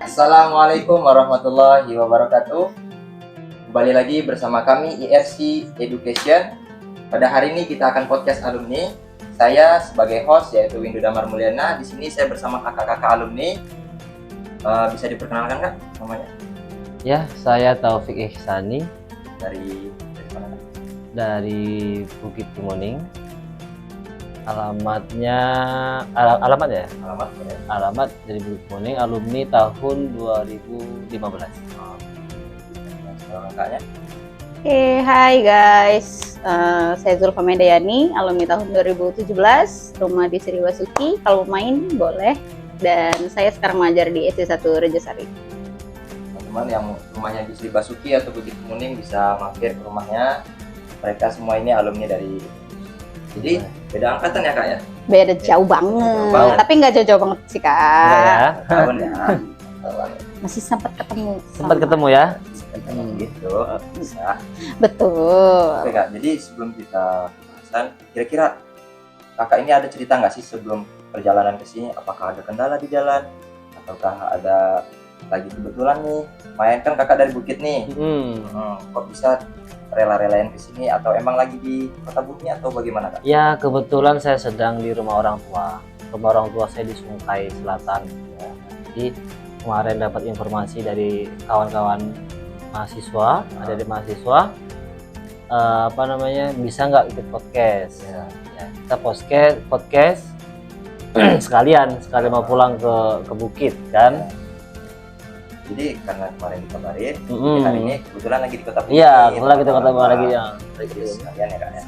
Assalamualaikum warahmatullahi wabarakatuh. Kembali lagi bersama kami IFC Education. Pada hari ini kita akan podcast alumni. Saya sebagai host yaitu Windu Damar Mulyana. Di sini saya bersama kakak-kakak alumni. Bisa diperkenalkan Kak namanya? Ya, saya Taufik Ihsani Dari mana? dari Bukit Kemuning. Alamat ya? Alamat dari Bukit Kemuning, alumni tahun 2015. Kalau kakaknya? Hai guys, saya Zulfa Medayani, alumni tahun 2017, rumah di Sriwasuki, kalau main boleh, dan saya sekarang mengajar di SD1 Rejasari. Teman-teman yang rumahnya di Sriwasuki atau Bukit Kemuning bisa mampir ke rumahnya. Mereka semua ini alumni dari. Jadi beda angkatan ya Kak ya? Beda jauh banget, tapi nggak jauh-jauh banget sih Kak. Ya, Tahun ya. Masih sempat ketemu. sempat ketemu ya. Gitu bisa. Betul. Oke Kak, jadi sebelum kita pembahasan, kira-kira Kakak ini ada cerita nggak sih sebelum perjalanan ke sini? Apakah ada kendala di jalan? Ataukah ada lagi kebetulan nih, main kan Kakak dari Bukit nih, kok bisa rela-relain ke sini atau emang lagi di Kota Bumi atau bagaimana Kak? Ya, kebetulan saya sedang di rumah orang tua. Rumah orang tua saya di Sungkai Selatan. Ya. Jadi kemarin dapat informasi dari kawan-kawan mahasiswa, ada di mahasiswa, bisa nggak ikut podcast? Ya, kita podcast sekalian mau pulang ke Bukit kan? Jadi karena kemarin dikabarin, jadi hari ini kebetulan lagi di Kota Bumi. Iya, kebetulan kita Kota Bumi lagi ya. Jadi sekalian ya Kak ya.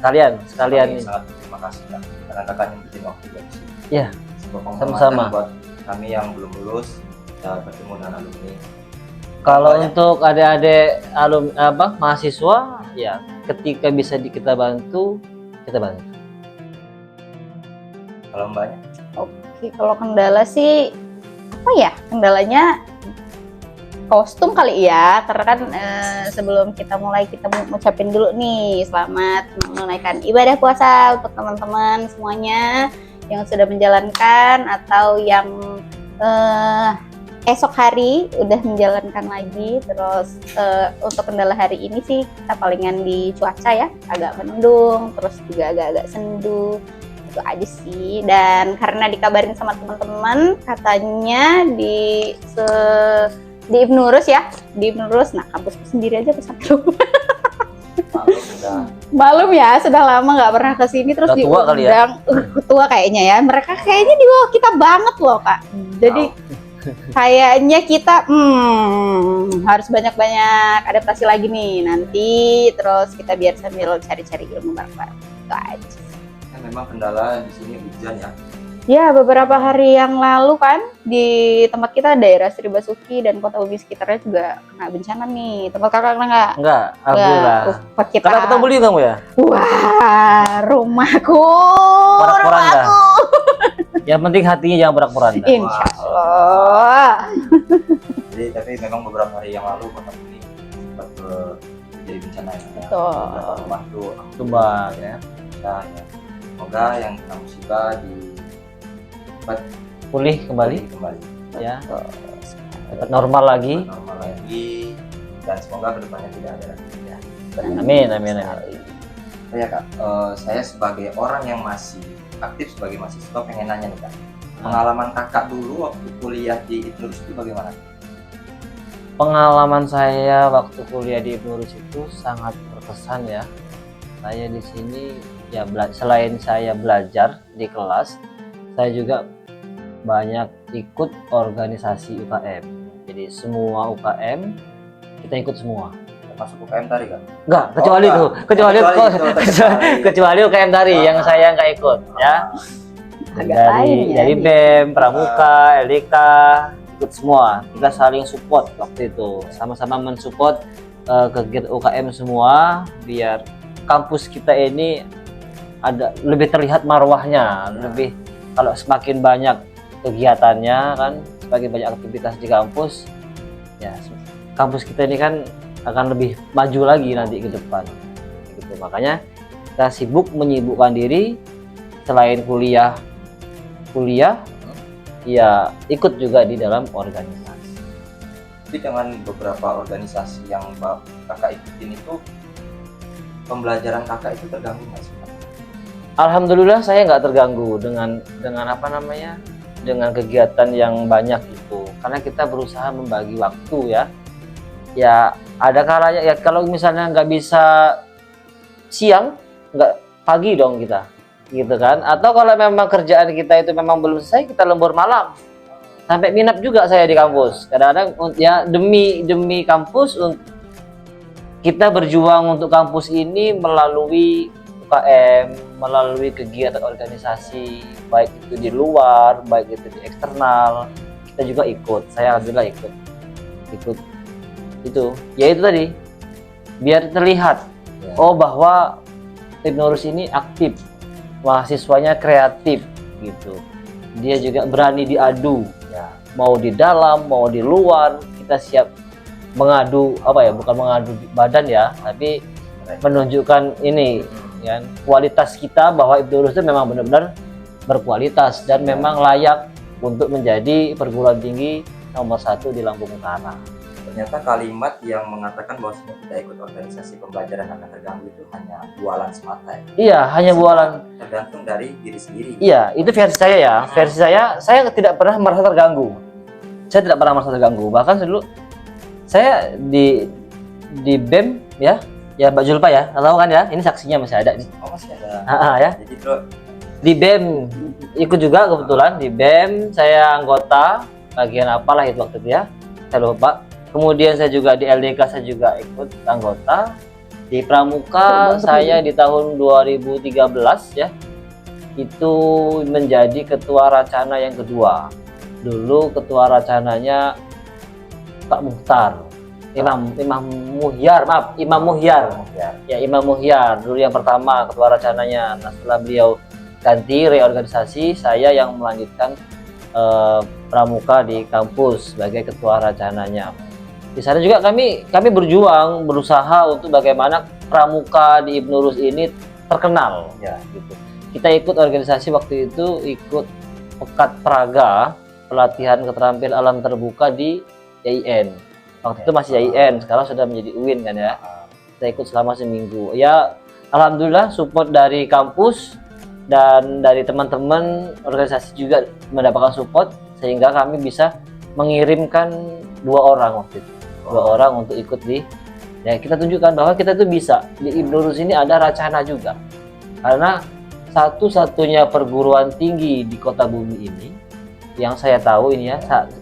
Sekalian Kami nih. sangat terima kasih Kak, karena Kakak nyempetin waktu buat sini. Iya, Sebuah penghormatan sama-sama. buat kami yang belum lulus bisa bertemu dengan alumni. Kalau untuk adik-adik mahasiswa, ya ketika bisa kita bantu, kita bantu. Kalau Mbaknya? Oke, kalau kendala sih apa ya? Kendalanya kostum kali ya, karena kan sebelum kita mulai kita mau ngucapin dulu nih selamat menunaikan ibadah puasa untuk teman-teman semuanya yang sudah menjalankan atau yang esok hari udah menjalankan lagi. Terus untuk kendala hari ini sih kita palingan di cuaca ya, agak mendung, terus juga agak-agak sendu, itu aja sih. Dan karena dikabarin sama teman-teman katanya di Ibnu Rus ya, di Ibnu Rus. Nah, kampusku sendiri aja sampai lupa. Malum ya, sudah lama nggak pernah ke sini, terus Udah tua kali ya? Tua kayaknya ya. Mereka kayaknya di bawah kita banget loh Kak. Jadi kayaknya kita harus banyak-banyak adaptasi lagi nih nanti. Terus kita biar sambil cari-cari ilmu bareng-bareng. Itu aja. Kan memang kendala di sini hujan ya. Ya, beberapa hari yang lalu kan di tempat kita daerah Sriwasuki dan Kota Bumi sekitarnya juga kena bencana nih. Tempat kakak kena nggak? Enggak, alhamdulillah. Tempat kita. Karena kita beli kamu ya? Wah, rumahku. Porak-poranda. Yang penting hatinya jangan porak-poranda. Insya Allah. Jadi tapi memang beberapa hari yang lalu Kota Bumi sempat terjadi bencana ya. Betul. Beberapa rumah tuh Tumbang ya. ya. Semoga yang kena musibah dapat Pulih kembali kembali ya. Dapat normal lagi. normal lagi dan semoga kedepannya tidak ada lagi ya. Amin. Oh ya Kak, saya sebagai orang yang masih aktif sebagai mahasiswa pengen nanya nih Kak, pengalaman Kakak dulu waktu kuliah di Ibnu Rus itu bagaimana? Pengalaman saya waktu kuliah di Ibnu Rus itu sangat berkesan ya. Saya di sini ya selain saya belajar di kelas, saya juga banyak ikut organisasi UKM. Jadi semua UKM kita ikut semua. Termasuk UKM tari kan? Enggak, kecuali UKM tari yang saya nggak ikut ya. Agak lain ya. Dari BEM, Pramuka, LDK, ikut semua. Kita saling support waktu itu, sama-sama mensupport kegiatan UKM semua biar kampus kita ini ada lebih terlihat marwahnya, lebih kalau semakin banyak kegiatannya kan, semakin banyak aktivitas di kampus, ya kampus kita ini kan akan lebih maju lagi nanti ke depan. Gitu. Makanya kita menyibukkan diri selain kuliah ya ikut juga di dalam organisasi. Tapi dengan beberapa organisasi yang kakak ikutin itu, pembelajaran kakak itu terganggu nggak sih? Alhamdulillah saya nggak terganggu dengan apa namanya, dengan kegiatan yang banyak itu, karena kita berusaha membagi waktu ya. Ya ada kalanya ya, kalau misalnya nggak bisa siang, nggak pagi dong kita, gitu kan? Atau kalau memang kerjaan kita itu memang belum selesai, kita lembur malam. Sampai minap juga saya di kampus. Kadang-kadang ya demi kampus, kita berjuang untuk kampus ini melalui UKM, melalui kegiatan organisasi, baik itu di luar, baik itu di eksternal, kita juga ikut. Saya alhamdulillah ikut itu. Ya itu tadi, biar terlihat oh bahwa Ibnu Rus ini aktif, mahasiswanya kreatif gitu. Dia juga berani diadu, ya. Mau di dalam, mau di luar, kita siap mengadu, apa ya, bukan mengadu badan ya, tapi menunjukkan ini ya, kualitas kita, bahwa Ibnu Rus itu memang benar-benar berkualitas dan memang layak untuk menjadi perguruan tinggi nomor 1 di Lampung Utara. Ternyata kalimat yang mengatakan bahwa kita ikut organisasi pembelajaran akan terganggu itu hanya bualan semata ya? Iya, hanya bualan. Tergantung dari diri sendiri. Iya, itu versi saya ya. Versi saya tidak pernah merasa terganggu. Saya tidak pernah merasa terganggu. Bahkan dulu saya di BEM ya Mbak Julpa ya, tahu kan ya? Ini saksinya masih ada nih. Oh masih ada. Ya. Jadi bro, Di BEM ikut juga kebetulan, di BEM saya anggota bagian apalah itu waktu itu ya, saya lupa. Kemudian saya juga di LDK saya juga ikut anggota. Di Pramuka saya di tahun 2013 ya, itu menjadi ketua Racana yang kedua. Dulu ketua Racananya Pak Muhtar, Imam Muhyar. Ya, Imam Muhyar dulu yang pertama ketua Racananya. Nah, setelah beliau ganti reorganisasi, saya yang melanjutkan Pramuka di kampus sebagai ketua Racananya. Di sana juga kami berjuang, berusaha untuk bagaimana Pramuka di Ibnu Rus ini terkenal ya gitu. Kita ikut organisasi waktu itu, ikut Pekat Praga, pelatihan keterampilan alam terbuka di YIN. Waktu itu masih YIN, sekarang sudah menjadi UIN kan ya. Kita ikut selama seminggu. Ya alhamdulillah support dari kampus dan dari teman-teman organisasi juga mendapatkan support, sehingga kami bisa mengirimkan 2 orang waktu itu. 2 orang untuk ikut ya, kita tunjukkan bahwa kita itu bisa. Di Ibnu Rus ini ada Racana juga, karena satu-satunya perguruan tinggi di kota bumi ini yang saya tahu ini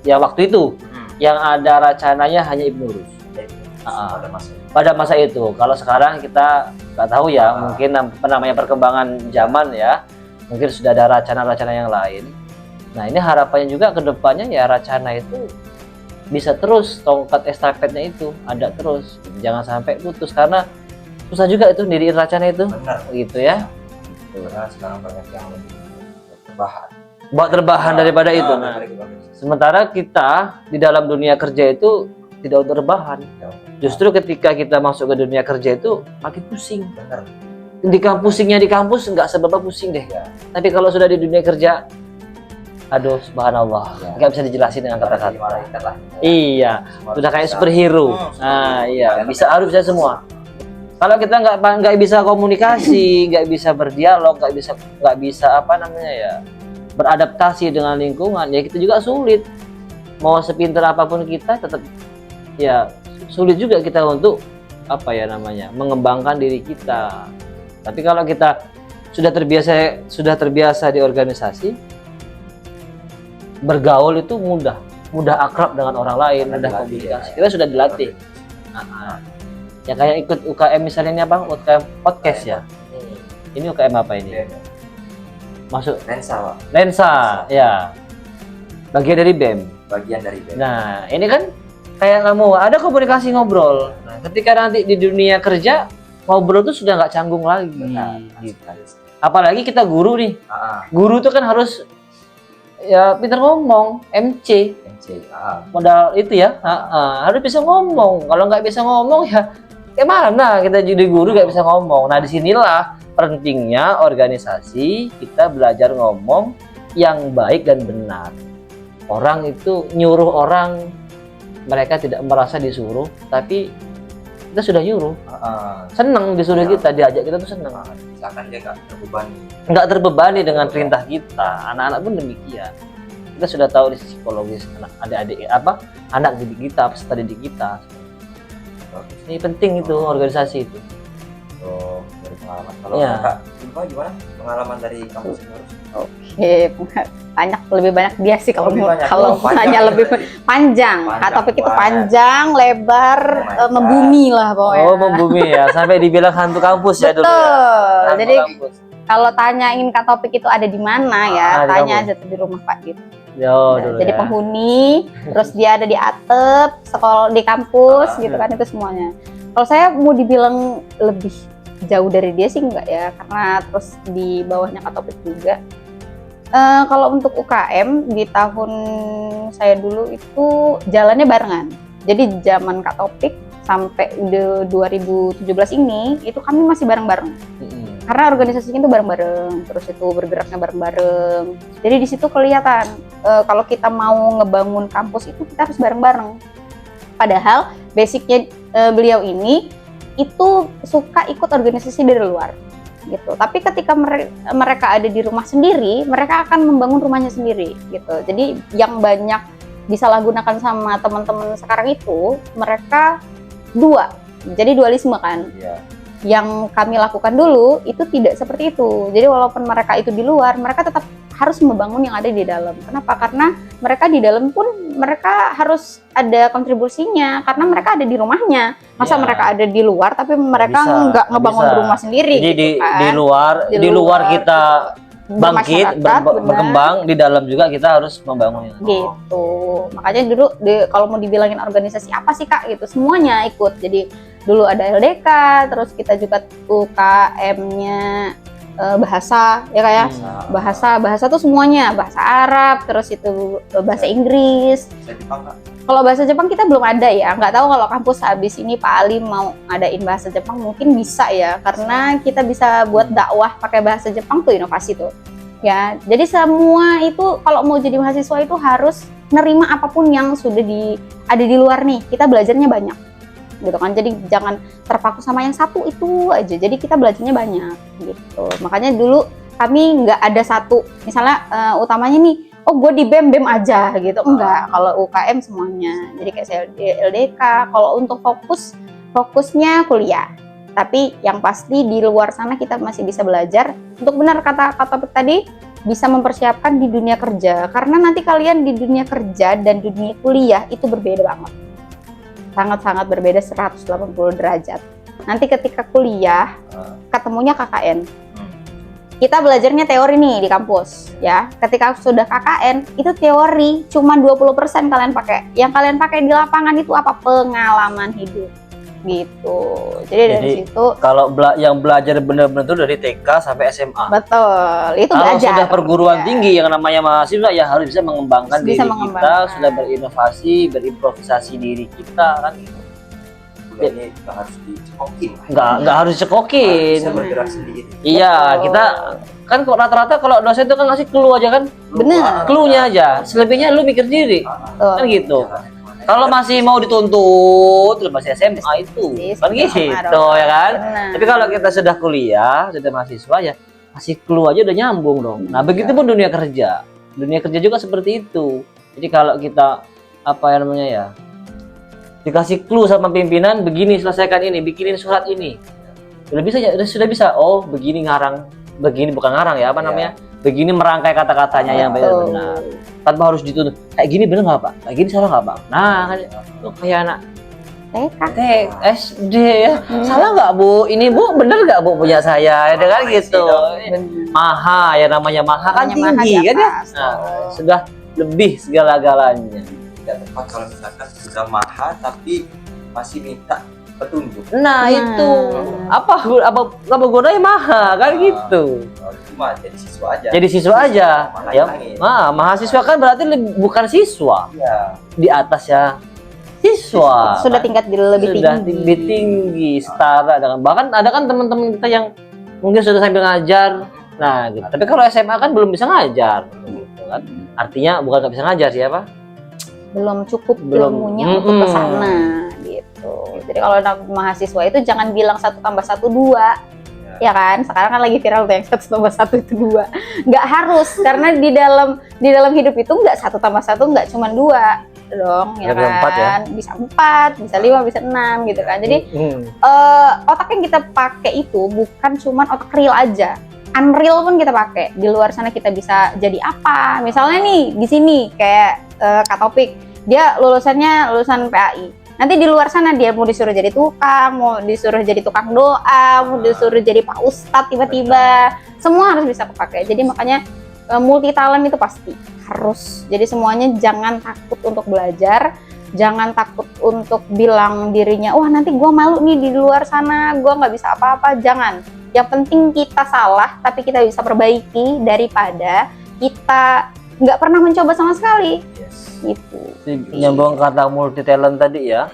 ya waktu itu yang ada Racananya hanya Ibnu Rus pada masa itu. Kalau sekarang kita nggak tahu ya, mungkin namanya perkembangan zaman ya, mungkin sudah ada Racana yang lain. Nah ini harapannya juga ke depannya ya, Racana itu bisa terus, tongkat estafetnya itu ada terus, jangan sampai putus, karena susah juga itu diriin Racana itu. Benar gitu ya. Karena sekarang banyak yang lebih terbahan daripada itu. Nah, sementara kita di dalam dunia kerja itu tidak untuk rebahan. Justru ketika kita masuk ke dunia kerja itu makin pusing. Benar. Pusingnya di kampus nggak sebab pusing deh. Ya. Tapi kalau sudah di dunia kerja, aduh subhanallah, nggak bisa dijelasin dengan kata-kata. Iya, sudah kayak superhero. Nah, iya, harus bisa semua. Kalau kita nggak bisa komunikasi, nggak bisa berdialog, nggak bisa apa namanya ya, beradaptasi dengan lingkungan, ya kita juga sulit. Mau sepintar apapun kita, tetap ya sulit juga kita untuk apa ya namanya, mengembangkan diri kita. Tapi kalau kita sudah terbiasa di organisasi, bergaul itu mudah akrab dengan orang lain, mudah komunikasi. Kita sudah dilatih. Ya kayak ikut UKM misalnya ini apa? UKM podcast ya. Ini UKM apa ini? Masuk lensa ya. Bagian dari BEM. Nah, ini kan kayak kamu ada komunikasi ngobrol. Nah, ketika nanti di dunia kerja ngobrol tuh sudah nggak canggung lagi. Gitu. Apalagi kita guru nih. Guru tuh kan harus ya pintar ngomong, MC modal itu ya, harus bisa ngomong. Kalau nggak bisa ngomong ya mana kita jadi guru nggak bisa ngomong. Nah disinilah pentingnya organisasi, kita belajar ngomong yang baik dan benar. Orang itu nyuruh orang mereka tidak merasa disuruh, tapi kita sudah nyuruh. Senang disuruh Ya. kita, diajak kita tuh senang. Misalkan dia nggak terbebani. Nggak terbebani dengan perintah kita. Anak-anak pun demikian. Kita sudah tahu di psikologis adik-adik anak didik kita, peserta didik kita. Bagus. Ini penting itu organisasi itu. Oh, dari pengalaman. Kalau Ya. Kak Zulfa gimana pengalaman dari kampus Semarang? Oke, lebih banyak dia sih kalau Lebih banyak. kalau Oh, panjang tanya ya lebih berarti. panjang. Panjang Topik itu banget. panjang, lebar, Oh my God. membumi lah pokoknya. Oh, membumi ya, sampai dibilang hantu kampus ya dulu. Ya. Betul. Hantu Jadi kampus. kalau tanyain Kak Topik itu ada di mana ya, Ah, di tanya kampus. aja tuh di rumah Pak gitu. Yo, Nah, dulu jadi ya. penghuni, terus dia ada di atap, sekolah di kampus gitu kan, itu semuanya. Kalau saya mau dibilang lebih jauh dari dia sih enggak ya, karena terus di bawahnya Kak Topik juga. Kalau untuk UKM di tahun saya dulu itu jalannya barengan. Jadi zaman Kak Topik sampai 2017 ini itu kami masih bareng-bareng. Karena organisasinya itu bareng-bareng, terus itu bergeraknya bareng-bareng. Jadi di situ kelihatan kalau kita mau ngebangun kampus itu kita harus bareng-bareng. Padahal basicnya beliau ini itu suka ikut organisasi dari luar, gitu. Tapi ketika mereka ada di rumah sendiri, mereka akan membangun rumahnya sendiri, gitu. Jadi yang banyak disalahgunakan sama teman-teman sekarang itu mereka dua, jadi dualisme kan. Iya. Yang kami lakukan dulu itu tidak seperti itu. Jadi walaupun mereka itu di luar, mereka tetap harus membangun yang ada di dalam. Kenapa? Karena mereka di dalam pun mereka harus ada kontribusinya karena mereka ada di rumahnya. Masa Iya. mereka ada di luar tapi mereka bisa, nggak nggak ngebangun bisa. rumah sendiri. Jadi gitu kan. di luar kita bangkit, bermasyarakat, benar. berkembang, di dalam juga kita harus membangunnya. Gitu. Makanya dulu kalau mau dibilangin organisasi apa sih Kak gitu, semuanya ikut. Jadi dulu ada LDK, terus kita juga UKM-nya bahasa ya kayak bahasa tuh semuanya, bahasa Arab, terus itu bahasa Inggris. Bisa Jepang Kak? Kalau bahasa Jepang kita belum ada ya, nggak tahu kalau kampus habis ini Pak Ali mau ngadain bahasa Jepang mungkin bisa ya, karena kita bisa buat dakwah pakai bahasa Jepang tuh inovasi tuh. Ya, jadi semua itu kalau mau jadi mahasiswa itu harus nerima apapun yang sudah ada di luar nih. Kita belajarnya banyak, gitu kan. Jadi jangan terpaku sama yang satu itu aja. Jadi kita belajarnya banyak, gitu. Makanya dulu kami nggak ada satu, misalnya utamanya nih, oh gue di BEM aja gitu. Enggak, kalau UKM semuanya. Jadi kayak saya LDK. Kalau untuk fokusnya kuliah. Tapi yang pasti di luar sana kita masih bisa belajar untuk benar kata topik tadi, bisa mempersiapkan di dunia kerja. Karena nanti kalian di dunia kerja dan dunia kuliah itu berbeda banget. Sangat-sangat berbeda 180 derajat. Nanti ketika kuliah ketemunya KKN. Kita belajarnya teori nih di kampus ya. Ketika sudah KKN itu teori cuma 20% kalian pakai. Yang kalian pakai di lapangan itu apa? Pengalaman hidup. Gitu. Jadi dari situ kalau yang belajar benar-benar itu dari TK sampai SMA. betul. Itu Kalau belajar. sudah perguruan Ya. tinggi yang namanya mahasiswa ya harus bisa mengembangkan Bisa diri mengembangkan. kita, sudah berinovasi, berimprovisasi diri kita kan gitu. Kuliah ini nggak harus dicekokin. Nggak harus cekokin. Bisa bergerak sendiri. Iya, Betul. kita kan kok rata-rata kalau dosen itu kan ngasih clue aja kan, Bener. clue-nya aja. Selebihnya lu mikir sendiri. Betul. Kan gitu. Kalau masih mau dituntut, masih SMA itu kan gitu ya kan. Benar. Tapi kalau kita sudah kuliah, sudah mahasiswa ya masih clue aja udah nyambung dong. Nah, begitu pun dunia kerja. Dunia kerja juga seperti itu. Jadi kalau kita apa yang namanya ya, dikasih clue sama pimpinan, begini selesaikan ini, bikinin surat ini. Sudah bisa ya, sudah bisa. Oh, begini ngarang, begini bukan ngarang ya, apa namanya? Begini merangkai kata-katanya yang benar-benar. Tanpa harus dituntut. Kayak gini bener nggak Pak? Kayak gini salah nggak Pak? Nah, kan lu kayak anak TK. SD ya. Salah nggak Bu? Ini Bu bener nggak Bu punya saya? Ya kan gitu. Maha ya namanya maha kan Namanya maha tinggi di kan ya. atas. Nah, sudah lebih segala-galanya. Tidak tepat kalau misalkan sudah maha tapi masih minta petunjuk. Nah, itu apa gunanya maha kan gitu. Cuma jadi siswa aja. Jadi siswa aja. Malah Ya, hilangin. mahasiswa kan berarti bukan siswa. Iya. Di atas ya siswa. Sudah tingkat lebih Sudah tinggi. lebih tinggi, setara dengan bahkan ada kan teman-teman kita yang mungkin sudah sambil ngajar. Nah, gitu. Tapi kalau SMA kan belum bisa ngajar, gitu kan. Artinya bukan nggak bisa ngajar siapa? belum cukup Belum. ilmunya untuk ke sana gitu. Jadi kalau anak mahasiswa itu jangan bilang 1 tambah 1 2. Ya kan? Sekarang kan lagi viral tuh yang 1 tambah 1 itu 2. Nggak harus, karena di dalam hidup itu nggak 1 tambah 1 nggak cuma 2 dong, ya Ada 4 ya? kan? Bisa 4, bisa 5, bisa 6 gitu kan. Jadi otak yang kita pakai itu bukan cuma otak real aja. Unreal pun kita pakai. Di luar sana kita bisa jadi apa? Misalnya nih di sini kayak Kak Topik, dia lulusannya lulusan PAI. Nanti di luar sana dia mau disuruh jadi tukang, mau disuruh jadi tukang doa, mau disuruh jadi Pak Ustadz tiba-tiba. Semua harus bisa kepakai. Jadi makanya multi talent itu pasti harus. Jadi semuanya jangan takut untuk belajar, jangan takut untuk bilang dirinya, wah nanti gue malu nih di luar sana, gue nggak bisa apa-apa. Jangan. Yang penting kita salah, tapi kita bisa perbaiki daripada kita nggak pernah mencoba sama sekali. Gitu. Nyambung kata multi talent tadi ya.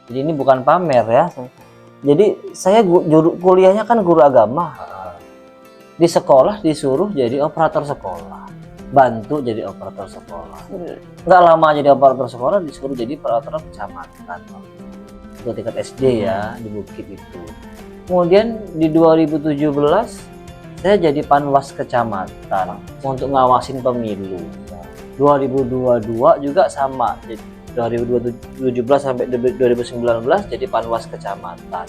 Jadi ini bukan pamer ya. Jadi saya kuliahnya kan guru agama. Di sekolah disuruh jadi operator sekolah, bantu jadi operator sekolah. Nggak lama jadi operator sekolah disuruh jadi operator kecamatan. Itu tingkat SD ya, di Bukit itu. Kemudian di 2017 saya jadi panwas kecamatan untuk ngawasin pemilu. 2022 juga sama, jadi 2017 sampai 2019 jadi panwas kecamatan.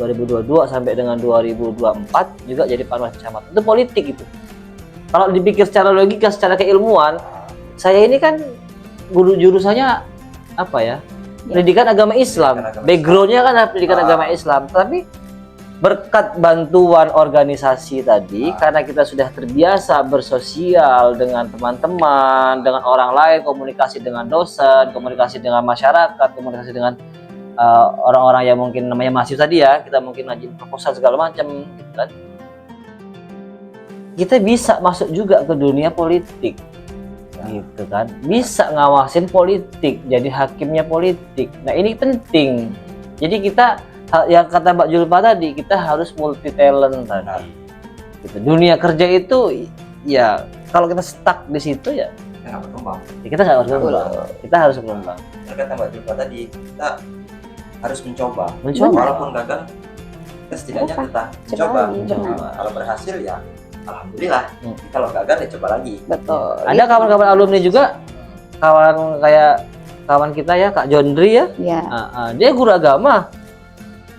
2022 sampai dengan 2024 juga jadi panwas kecamatan. Itu politik itu. Kalau dipikir secara logika, secara keilmuan, saya ini kan guru jurusannya apa ya? Pendidikan agama Islam. Backgroundnya kan pendidikan agama Islam. Tapi berkat bantuan organisasi tadi, karena kita sudah terbiasa bersosial dengan teman-teman, dengan orang lain, komunikasi dengan dosen, komunikasi dengan masyarakat, komunikasi dengan orang-orang yang mungkin namanya mahasiswa tadi ya, kita mungkin ngajuin proposal segala macam gitu kan. Kita bisa masuk juga ke dunia politik gitu kan, bisa ngawasin politik, jadi hakimnya politik. Nah ini penting. Jadi kita yang kata Mbak Julfa tadi, kita harus multi talent tadi gitu. Dunia kerja itu ya kalau kita stuck di situ ya Kita nggak berkembang. kita nggak harus berkembang, kita harus berkembang. Kata Mbak Julfa tadi, kita harus mencoba. Mencoba. Walaupun gagal, kita setidaknya tetap mencoba. Benar. Kalau berhasil ya alhamdulillah. Kalau gagal ya coba lagi. Betul. Ada kawan-kawan alumni juga, kawan kayak kawan kita ya, Kak Jondri ya. Ya. Dia guru agama.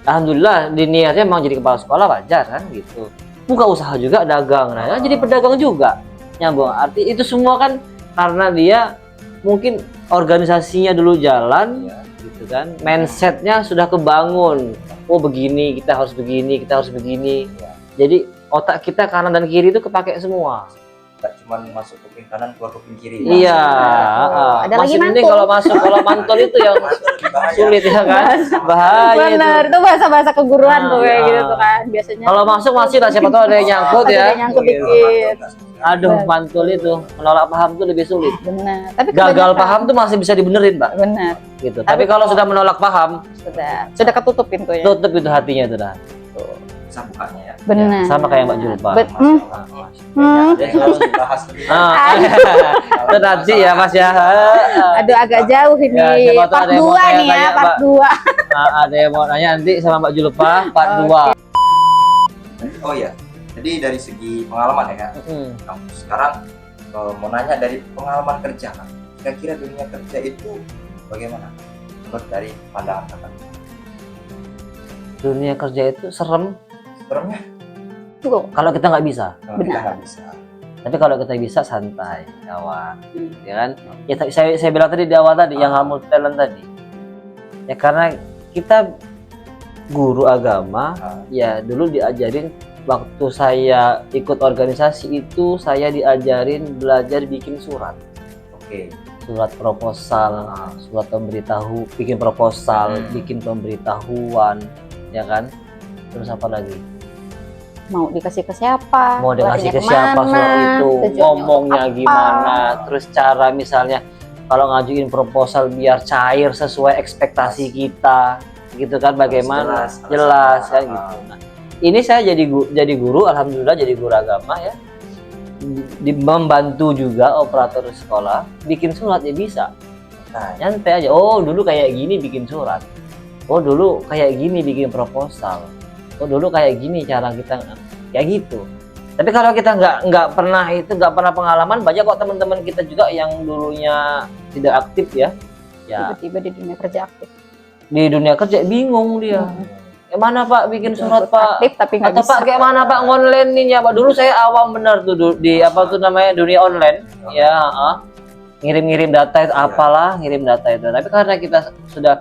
Alhamdulillah, di niatnya memang jadi kepala sekolah, wajar kan gitu. Buka usaha juga, dagang, nah jadi pedagang juga. Nyambung. Arti itu semua kan karena dia mungkin organisasinya dulu jalan, gitu kan. Mindsetnya sudah kebangun. Oh begini, kita harus begini, kita harus begini. Jadi otak kita kanan dan kiri itu kepake semua. Nggak cuma masuk kuping kanan, keluar kuping kiri. Iya. Ada lagi Masih mending mantul. kalau masuk, kalau mantul itu yang Mantul lebih bahaya. sulit ya kan. Bahaya itu. Bener, itu bahasa-bahasa keguruan Nah, tuh kayak iya. gitu tuh kan biasanya. Kalau masuk masih lah, siapa tahu ada yang nyangkut Ada ya. yang nyangkut Gitu. dikit. Aduh, mantul itu menolak paham tuh lebih sulit. Benar. Tapi Gagal kebanyakan- paham tuh masih bisa dibenerin, Pak. Benar. Gitu. Tapi kalau sudah menolak paham, Sudah ketutup pintunya. tutup itu hatinya itu dah. Bisa bukanya ya. Benar. Sama kayak Mbak Julfa. Jadi harus dibahas lebih Ah, itu nanti ya Mas ya. Aduh agak jauh ini. Ya, siapa tahu Part ada yang mau 2 nih ya, tanya-tanya, part Mbak. 2. Ada yang mau nanya nanti sama Mbak Julfa part 2. Oh iya. Jadi dari segi pengalaman ya Kak. Kamu sekarang mau nanya dari pengalaman kerja Kak. Kira-kira dunia kerja itu bagaimana? Menurut dari pandangan Kakak. Dunia kerja itu serem Seremnya Tuh. kalau kita nggak bisa. kalau kita Benar. nggak bisa. Tapi kalau kita bisa santai, kawan, ya kan? Ya saya bilang tadi di awal tadi yang multi talent tadi. Ya karena kita guru agama, ya dulu diajarin waktu saya ikut organisasi itu saya diajarin belajar bikin surat. Oke. Surat proposal, surat pemberitahu, bikin proposal, bikin pemberitahuan, ya kan? Terus apa lagi? Mau dikasih ke siapa? Mau dikasih ke larinya siapa kemana, surat itu, tujuannya ngomongnya untuk apa. gimana, terus cara misalnya kalau ngajuin proposal biar cair sesuai ekspektasi kita, gitu kan? Bagaimana? Jelas kan gitu. Nah, ini saya jadi guru, alhamdulillah jadi guru agama ya. Membantu juga operator sekolah bikin surat ya bisa. Nyantai aja. Oh, dulu kayak gini bikin surat. Oh, dulu kayak gini bikin proposal. Oh, dulu kayak gini cara kita kayak gitu. Tapi kalau kita nggak pernah nggak pernah pengalaman, banyak kok teman-teman kita juga yang dulunya tidak aktif ya. Ya, Tiba-tiba di dunia kerja aktif. di dunia kerja bingung dia. Kayak mana Pak bikin surat Pak? Aktif tapi nggak Atau bisa. Pak kayak mana Pak online nih ya Pak? Dulu saya awam benar tuh di apa tuh namanya dunia online. Ya, ngirim-ngirim data itu apalah, ngirim data itu. Tapi karena kita sudah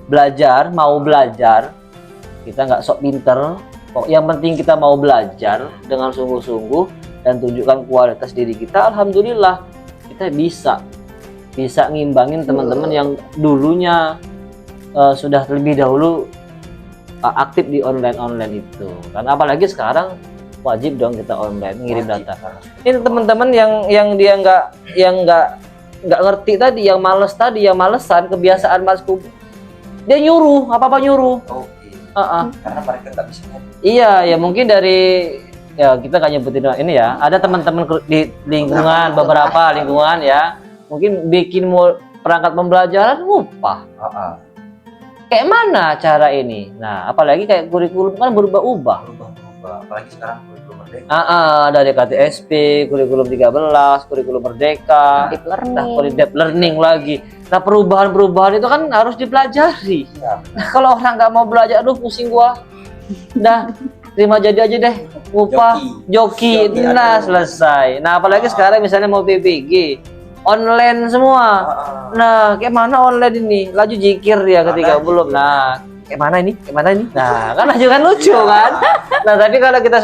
belajar, mau belajar, kita nggak sok pinter. Yang penting kita mau belajar dengan sungguh-sungguh dan tunjukkan kualitas diri kita. Alhamdulillah kita bisa ngimbangin teman-teman yang dulunya sudah terlebih dahulu aktif di online itu. Karena apalagi sekarang wajib dong kita online ngirim data. Ini teman-teman yang dia nggak ngerti tadi, yang malesan kebiasaan Mas Kubu. Dia nyuruh, apa-apa nyuruh. Oke. Uh-uh. Karena mereka nggak bisa ngedit. Iya, ya mungkin dari ya kita nggak nyebutin ini ya. Ada teman-teman di lingkungan, beberapa lingkungan ya, mungkin bikin perangkat pembelajaran lupa. Kayak mana cara ini? Nah, apalagi kayak kurikulum kan berubah-ubah. Berubah-ubah. Apalagi sekarang kurikulum merdeka. Dari KTSP, kurikulum 13, kurikulum merdeka, Deep learning. nah deep learning lagi. Nah, perubahan-perubahan itu kan harus dipelajari. Iya. Nah, kalau orang nggak mau belajar, aduh pusing gua. Dah, terima jadi aja deh. Upah, joki, nah selesai. Nah, apalagi sekarang misalnya mau PBG, online semua. Nah, kayak mana online ini? Laju jikir ya ketika belum. Nah, kayak mana ini? Nah, kan laju kan lucu kan? Nah, tapi kalau kita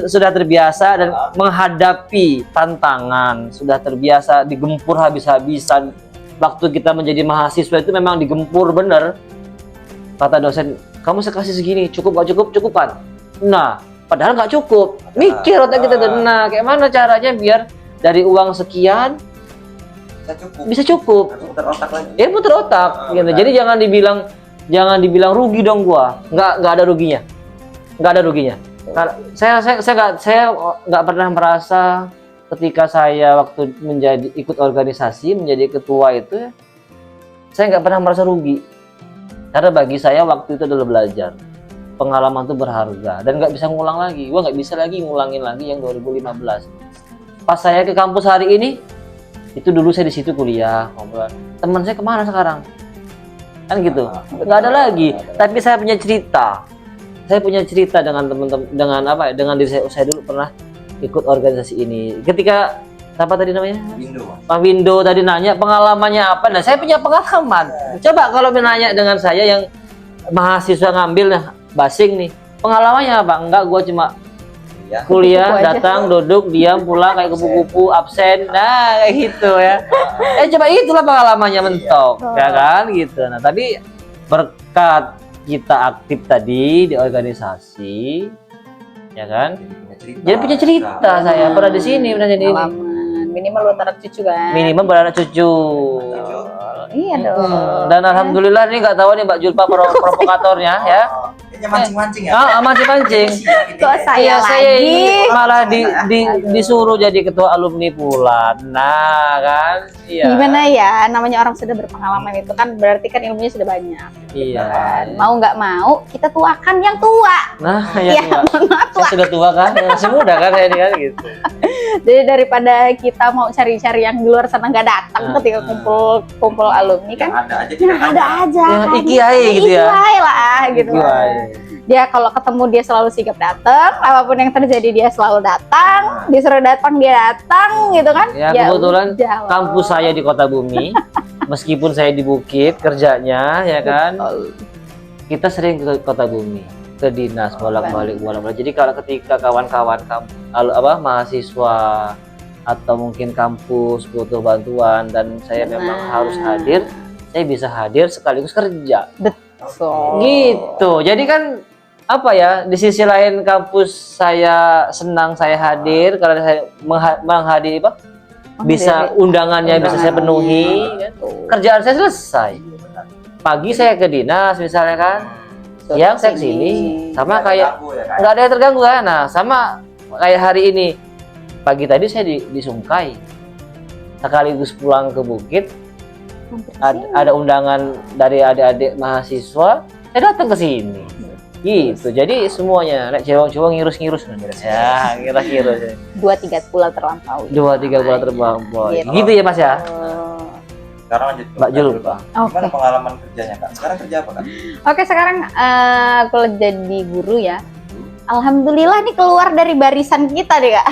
sudah terbiasa dan menghadapi tantangan, sudah terbiasa digempur habis-habisan. Waktu kita menjadi mahasiswa itu memang digempur bener. Kata dosen, kamu kasih segini, cukup gak cukup? Cukup kan? Nah, padahal nggak cukup. Mikir otak kita tuh. Nah, kayak mana caranya biar dari uang sekian bisa cukup. Harus putar otak lagi. Ya putar otak gitu. Jadi jangan dibilang rugi dong gua. Nggak ada ruginya. Karena saya nggak pernah merasa ketika saya waktu ikut organisasi menjadi ketua itu ya, saya nggak pernah merasa rugi. Karena bagi saya waktu itu adalah belajar. Pengalaman itu berharga dan nggak bisa ngulang lagi. Gua nggak bisa lagi ngulangin lagi yang 2015. Pas saya ke kampus hari ini, itu dulu saya di situ kuliah, ngobrol. Teman saya kemana sekarang? Kan gitu, nggak ada lagi. Tapi saya punya cerita. Saya punya cerita dengan teman-teman, dengan diri saya dulu pernah ikut organisasi ini. Ketika apa tadi namanya? Pak Windo tadi nanya pengalamannya apa? Nah, saya punya pengalaman. Coba kalau menanya dengan saya yang mahasiswa ngambil basing nih, pengalamannya apa? Enggak, gua cuma kuliah, datang, duduk, diam, pulang kayak kupu-kupu, absen, nah kayak gitu ya. Coba itulah pengalamannya mentok, ya kan gitu. Nah, tapi berkat kita aktif tadi di organisasi, ya kan? Jadi punya cerita saya pernah di sini, pernah jadi ini. Minimal lu taruh cucu kan? Minimal beranak cucu. Iya dong. Dan alhamdulillah ini nggak tahu nih Mbak Julpa provokatornya ya. Mancing-mancing ya. Mancing-mancing. Kok saya lagi? Malah disuruh jadi ketua alumni pula. Nah, kan? Iya. Gimana ya? Namanya orang sudah berpengalaman itu kan berarti kan ilmunya sudah banyak. Iya. Kan? Mau nggak mau kita tuakan yang tua. Nah, yang tua. Mohon maaf, Saya sudah tua kan, masih muda kan saya ini kan gitu. Jadi daripada kita mau cari-cari yang di luar sana nggak datang ketika kumpul alumni kan, ada aja. Yang ikiai gitu ya. Ikiai lah gitu. Dia kalau ketemu dia selalu sigap datang, apapun yang terjadi dia selalu datang, disuruh datang dia datang gitu kan. Ya kebetulan kampus saya di Kota Bumi, meskipun saya di Bukit kerjanya ya kan, kita sering ke Kota Bumi, ke dinas bolak-balik. Jadi kalau ketika kawan-kawan mahasiswa atau mungkin kampus butuh bantuan dan saya memang harus hadir, saya bisa hadir sekaligus kerja. Betul. Gitu. Jadi kan apa ya, di sisi lain kampus saya senang saya hadir karena saya menghadiri bisa undangannya bisa saya penuhi kan? Kerjaan saya selesai. Pagi saya ke dinas misalnya kan, siang saya kesini, sama kayak nggak ada yang terganggu kan. Nah, sama kayak hari ini pagi tadi saya di Sungkai sekaligus pulang ke Bukit Mampir ke ada, sini. ada undangan dari adik-adik mahasiswa, saya datang ke sini. Gitu. Jadi semuanya, nek cowok-cowok ngirus-ngirus ya, kira-kira 2-3 bulan terlampau. 2-3 bulan terbang, boy. Gitu. Gitu ya Mas ya. Sekarang lanjut ke Mbak Jul, Kak Pak. Oke. Gimana pengalaman kerjanya Kak? Sekarang kerja apa Kak? Oke, sekarang aku jadi guru ya. Alhamdulillah nih keluar dari barisan kita deh Kak.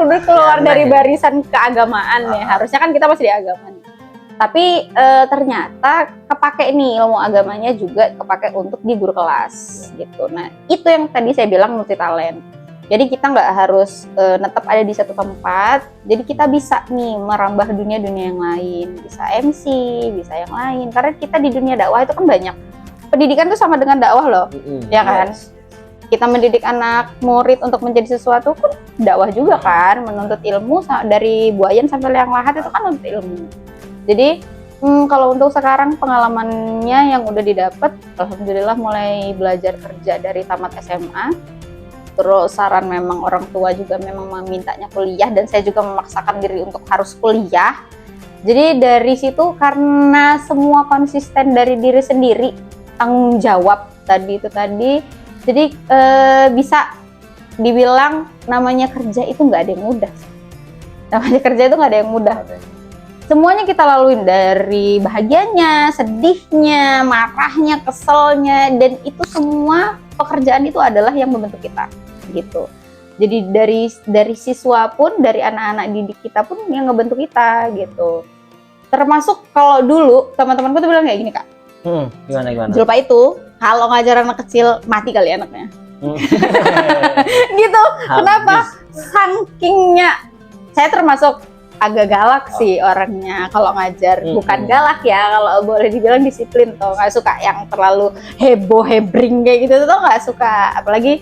Udah keluar Ya, dari ya. barisan keagamaan ya. Harusnya kan kita masih di agama nih. Tapi ternyata kepake nih ilmu agamanya juga kepake untuk di guru kelas gitu. Nah itu yang tadi saya bilang multi talent. Jadi kita nggak harus netap ada di satu tempat. Jadi kita bisa nih merambah dunia-dunia yang lain. Bisa MC, bisa yang lain. Karena kita di dunia dakwah itu kan banyak. Pendidikan tuh sama dengan dakwah loh, ya kan? Yes. Kita mendidik anak murid untuk menjadi sesuatu pun dakwah juga kan, menuntut ilmu dari buayan sampai liang lahat itu kan menuntut ilmu. Jadi kalau untuk sekarang pengalamannya yang udah didapat, alhamdulillah mulai belajar kerja dari tamat SMA. Terus saran memang orang tua juga memang memintanya kuliah dan saya juga memaksakan diri untuk harus kuliah. Jadi dari situ karena semua konsisten dari diri sendiri, tanggung jawab tadi, jadi bisa dibilang namanya kerja itu nggak ada yang mudah. Namanya kerja itu nggak ada yang mudah. Semuanya kita laluin dari bahagianya, sedihnya, marahnya, keselnya, dan itu semua pekerjaan itu adalah yang membentuk kita, gitu. Jadi dari siswa pun, dari anak-anak didik kita pun yang ngebentuk kita, gitu. Termasuk kalau dulu teman-temanku tuh bilang kayak gini Kak. Gimana? Julpa itu kalau ngajar anak kecil mati kali anaknya. Gitu. Kenapa? Sakingnya saya termasuk agak galak sih orangnya kalau ngajar. Bukan galak ya, kalau boleh dibilang disiplin tuh. Nggak suka yang terlalu heboh, hebring kayak gitu tuh nggak suka. Apalagi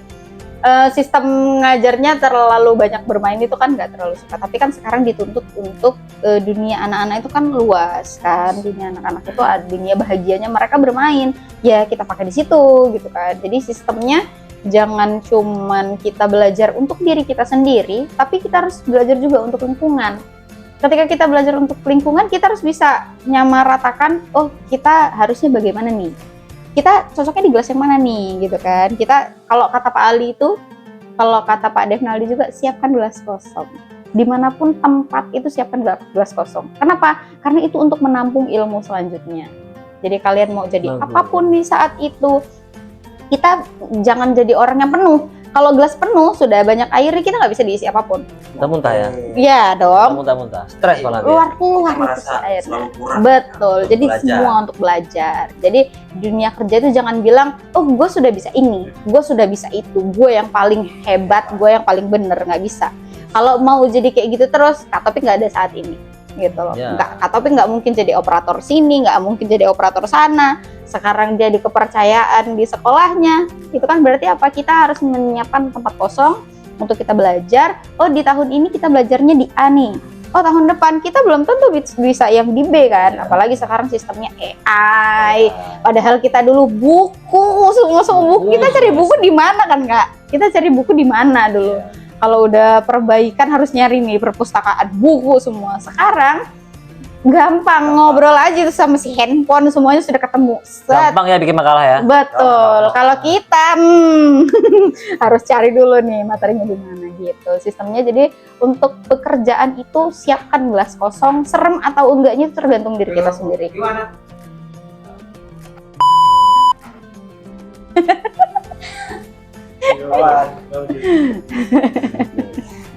sistem ngajarnya terlalu banyak bermain itu kan nggak terlalu suka. Tapi kan sekarang dituntut untuk dunia anak-anak itu kan luas kan. Dunia anak-anak itu dunia bahagianya mereka bermain. Ya kita pakai di situ gitu kan. Jadi sistemnya jangan cuman kita belajar untuk diri kita sendiri, tapi kita harus belajar juga untuk lingkungan. Ketika kita belajar untuk lingkungan, kita harus bisa nyamaratakan, oh kita harusnya bagaimana nih? Kita cocoknya di gelas yang mana nih, gitu kan? Kita, kalau kata Pak Ali itu, kalau kata Pak Devnaldi juga, siapkan gelas kosong. Dimanapun tempat itu siapkan gelas kosong. Kenapa? Karena itu untuk menampung ilmu selanjutnya. Jadi kalian mau jadi apapun di saat itu, kita jangan jadi orang yang penuh. Kalau gelas penuh, sudah banyak air, kita nggak bisa diisi apapun. Muntah-muntah ya? Iya dong. Muntah-muntah. Stres malah dia. Keluar itu airnya. Betul. Jadi semua untuk belajar. Jadi dunia kerja itu jangan bilang, oh gue sudah bisa ini, gue sudah bisa itu, gue yang paling hebat, gue yang paling bener. Nggak bisa. Kalau mau jadi kayak gitu terus, Kak Topik nggak ada saat ini. Gitu loh. Ya. Kak Topik nggak mungkin jadi operator sini, nggak mungkin jadi operator sana. Sekarang jadi kepercayaan di sekolahnya. Itu kan berarti apa? Kita harus menyiapkan tempat kosong untuk kita belajar. Oh di tahun ini kita belajarnya di A nih. Oh tahun depan kita belum tentu bisa yang di B kan. Apalagi sekarang sistemnya AI. Padahal kita dulu buku, semua buku. Kita cari buku di mana kan Kak? Kita cari buku di mana dulu? Kalau udah perbaikan harus nyari nih perpustakaan buku semua. Sekarang gampang ngobrol aja tuh sama si handphone, semuanya sudah ketemu. Gampang ya bikin makalah ya? Betul. Kalau kita harus cari dulu nih materinya di mana gitu. Sistemnya jadi untuk pekerjaan itu siapkan gelas kosong, serem atau enggaknya itu tergantung diri kita sendiri.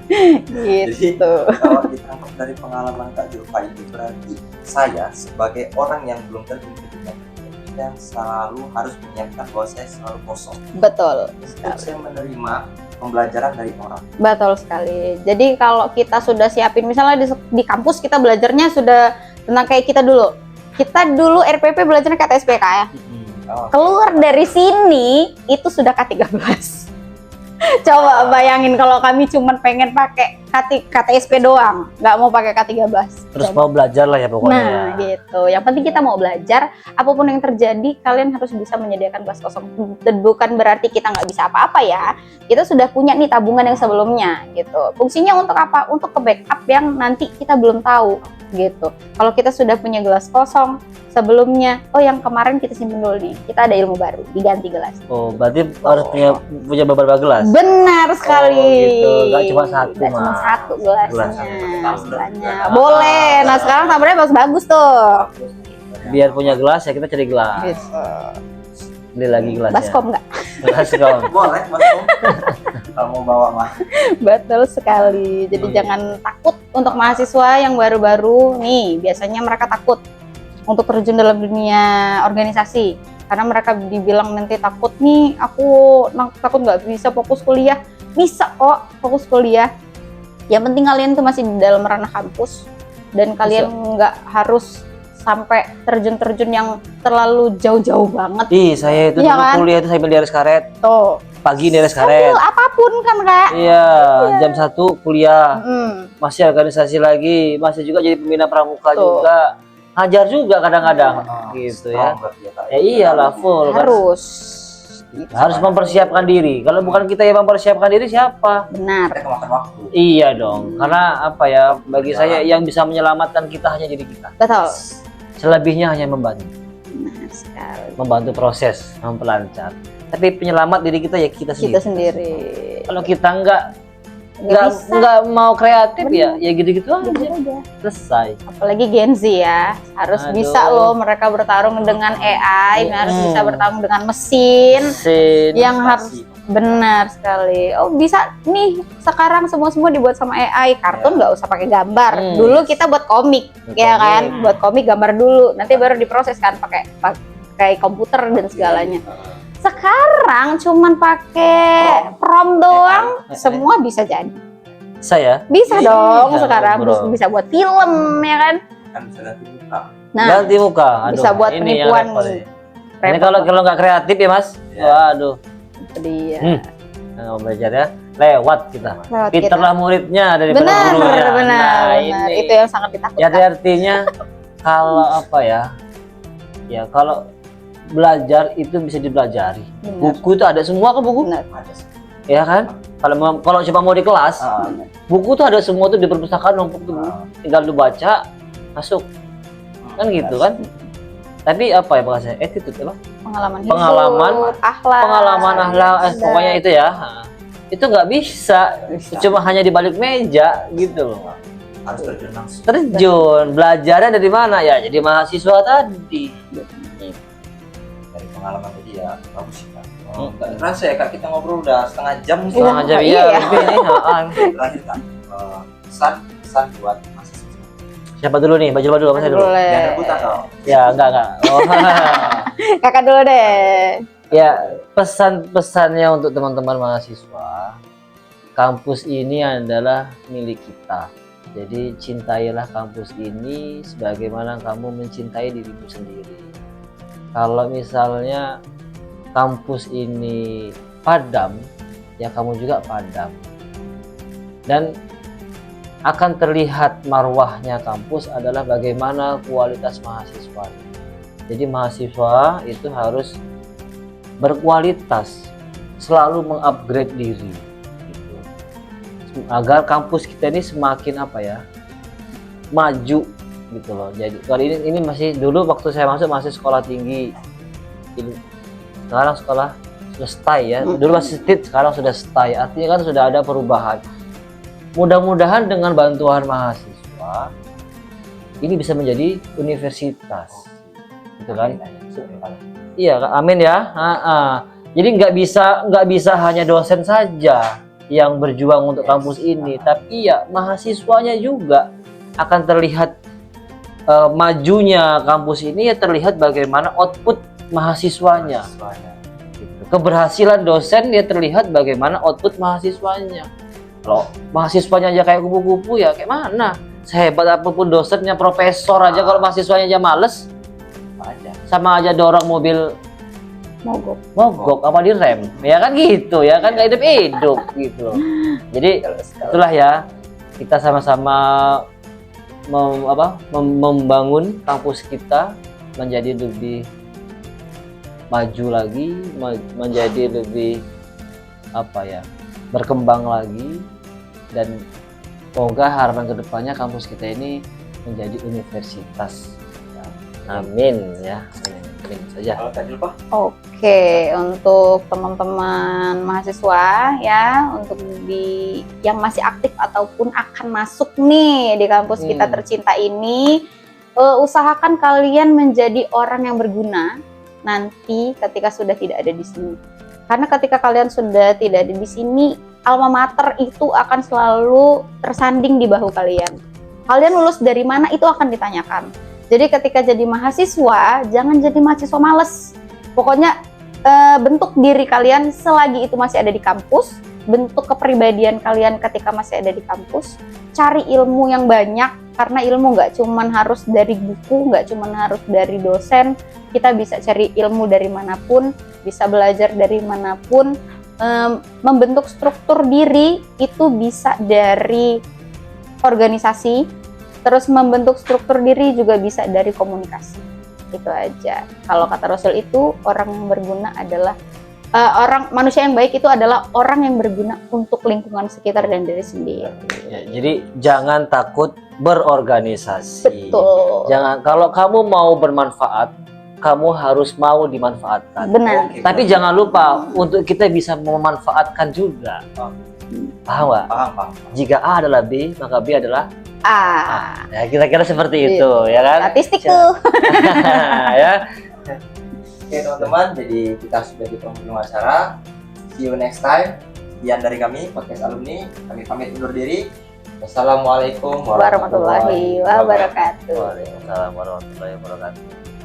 Jadi Gitu. kalau ditangkap dari pengalaman Kak Julfa ini berarti saya sebagai orang yang belum terjun ke dunia kerja yang selalu harus menyiapkan bahwa saya selalu kosong Betul. untuk saya menerima pembelajaran dari orang. Betul sekali. Jadi kalau kita sudah siapin, misalnya di kampus kita belajarnya sudah tentang kayak kita dulu. Kita dulu RPP belajarnya KTSPK ya. Keluar dari sini itu sudah K13. Coba bayangin kalau kami cuma pengen pakai KTSP doang, nggak mau pakai K13. Terus mau belajar lah ya pokoknya. Nah gitu. Yang penting kita mau belajar, apapun yang terjadi kalian harus bisa menyediakan kelas kosong. Dan bukan berarti kita nggak bisa apa-apa ya. Kita sudah punya nih tabungan yang sebelumnya gitu. Fungsinya untuk apa? Untuk ke backup yang nanti kita belum tahu gitu. Kalau kita sudah punya gelas kosong sebelumnya, oh yang kemarin kita simpen dulu nih, kita ada ilmu baru, diganti gelas. Oh, berarti harus punya beberapa gelas. Benar sekali. Oh, gitu. Nggak cuma satu, Nggak cuma Mas. satu gelasnya. Gelasnya. Istilahnya. Boleh. Nah sekarang tumblernya bagus tuh. Biar punya gelas ya kita cari gelas. Gitu. Beli lagi gelasnya. Baskom nggak? Baskom. Boleh, Mas Om. Kalau mau bawa mah. Betul sekali. Jadi jangan takut untuk mahasiswa yang baru-baru nih. Biasanya mereka takut untuk terjun dalam dunia organisasi karena mereka dibilang nanti takut nih, aku takut nggak bisa fokus kuliah. Bisa kok fokus kuliah. Yang penting kalian tuh masih di dalam ranah kampus dan kalian nggak harus sampai terjun-terjun yang terlalu jauh-jauh banget. Ih, saya itu Iya dulu kan? kuliah itu sambil di atas karet. Tuh. Pagi di atas Sambil karet. apapun kan kak. Iya, jam 1 kuliah. Mm. Masih organisasi lagi, masih juga jadi pembina pramuka Tuh. juga. Ngajar juga kadang-kadang gitu ya. Strong berarti ya, Kak. Ya iyalah full kan. Harus. Harus mempersiapkan diri. Kalau bukan kita yang mempersiapkan diri siapa? Benar. Kita kemakan waktu. Iya dong. Karena apa ya? Bagi saya yang bisa menyelamatkan kita hanya diri kita. Betul. Selebihnya hanya membantu. Benar sekali. Membantu proses, memperlancar. Tapi penyelamat diri kita ya kita sendiri. Kita sendiri. Kalau kita nggak bisa. nggak mau kreatif ya gitu-gitu aja. Gitu aja. Selesai. Apalagi Gen Z ya, harus Aduh. bisa loh mereka bertarung dengan AI, harus bisa Hmm. bertarung dengan mesin Mesin. yang harus benar sekali. Oh bisa nih sekarang semua dibuat sama AI, kartun nggak usah pakai gambar. Hmm. Dulu kita buat komik, ya kan, Komik. buat komik gambar dulu, nanti baru diproses kan pakai komputer dan segalanya. Sekarang cuman pakai prompt doang, semua bisa jadi. Saya Bisa Iya, dong bisa, sekarang bro. bisa buat film ya kan. Kan bisa ganti muka. Nah, ganti muka. Aduh, bisa buat ini yang penipuan repot nih. nih. Ini kalau nggak kreatif ya Mas. Ya. Waduh. Itu dia. Nah, belajar ya. Lewat kita. Lewat Pinterlah muridnya daripada benar, gurunya. benar, Nah, benar. ini. Itu yang sangat ditakutkan. Jadi artinya kalau apa ya? Ya kalau belajar itu bisa dipelajari. Benar. Buku itu ada semua kan buku? Benar. Ada sih. Ya kan? Kalau cuma mau di kelas, Ah, buku tuh ada semua tuh di perpustakaan numpuk tuh. Tinggal lu baca, masuk. Kan gitu kan? Tapi apa ya bahasanya? Attitude apa? Pengalaman Pengalaman, hidup, akhlak. Pengalaman akhlak, Ada. pokoknya itu ya. Itu nggak bisa. Cuma hanya di balik meja gitu loh. harus terjun langsung. Terjun, belajarnya dari mana ya? Jadi mahasiswa tadi. Dari pengalaman tadi ya bagus sih Kak. Hmm. Nggak terasa ya Kak, kita ngobrol udah setengah jam nih. Setengah jam iya. ya, lebih nih. Terakhir Kak, pesan buat mahasiswa. Siapa dulu nih? Baju dulu apa saya dulu? Boleh. Jangan rebutan dong. Ya, enggak. Oh. Kakak dulu deh. Ya, pesan-pesannya untuk teman-teman mahasiswa, kampus ini adalah milik kita. Jadi cintailah kampus ini sebagaimana kamu mencintai dirimu sendiri. Kalau misalnya kampus ini padam, ya kamu juga padam. Dan akan terlihat marwahnya kampus adalah bagaimana kualitas mahasiswa. Jadi mahasiswa itu harus berkualitas, selalu mengupgrade diri gitu. Agar kampus kita ini semakin apa ya, maju gitu loh. Jadi kalau ini masih dulu waktu saya masuk masih sekolah tinggi, sekarang sekolah sudah stay ya. Dulu masih stit, sekarang sudah stay, artinya kan sudah ada perubahan. Mudah-mudahan dengan bantuan mahasiswa ini bisa menjadi universitas gitu kan. Iya, amin ya. Jadi nggak bisa hanya dosen saja yang berjuang untuk kampus ini, tapi ya mahasiswanya juga akan terlihat majunya kampus ini, ya terlihat bagaimana output mahasiswanya. Gitu. Keberhasilan dosen ya terlihat bagaimana output mahasiswanya. Kalau mahasiswanya aja kayak kupu-kupu ya kayak mana? Sehebat apapun dosennya, profesor aja kalau mahasiswanya aja males, sama aja dorong mobil mogok apa direm, ya kan gitu ya kan, nggak hidup gitu loh. Jadi itulah ya, kita sama-sama membangun kampus kita menjadi lebih maju lagi, menjadi lebih apa ya, berkembang lagi, dan semoga harapan kedepannya kampus kita ini menjadi universitas. Amin ya. Amin saja. Kalau Kak Julpa? Oke, untuk teman-teman mahasiswa ya, untuk yang masih aktif ataupun akan masuk nih di kampus kita tercinta ini, usahakan kalian menjadi orang yang berguna nanti ketika sudah tidak ada di sini. Karena ketika kalian sudah tidak ada di sini, alma mater itu akan selalu tersanding di bahu kalian. Kalian lulus dari mana itu akan ditanyakan. Jadi ketika jadi mahasiswa, jangan jadi mahasiswa males. Pokoknya bentuk diri kalian selagi itu masih ada di kampus, bentuk kepribadian kalian ketika masih ada di kampus, cari ilmu yang banyak, karena ilmu nggak cuman harus dari buku, nggak cuman harus dari dosen, kita bisa cari ilmu dari manapun, bisa belajar dari manapun, membentuk struktur diri itu bisa dari organisasi, terus membentuk struktur diri juga bisa dari komunikasi. Itu aja. Kalau kata Rasul itu, orang yang berguna adalah manusia yang baik itu adalah orang yang berguna untuk lingkungan sekitar dan diri sendiri. Ya, jadi jangan takut berorganisasi. Betul. Jangan, kalau kamu mau bermanfaat, kamu harus mau dimanfaatkan. Benar. Oke, Tapi jangan lupa untuk kita bisa memanfaatkan juga. Paham nggak? Paham. Jika A adalah B, maka B adalah Ah, ya, kira-kira seperti itu, ya kan? statistik tuh. Ya. Oke teman-teman, jadi kita sudah di penghujung acara. See you next time. Sekian dari kami, podcast alumni. Kami pamit undur diri. Wassalamualaikum Warahmatullahi wabarakatuh. Waalaikumsalam warahmatullahi wabarakatuh.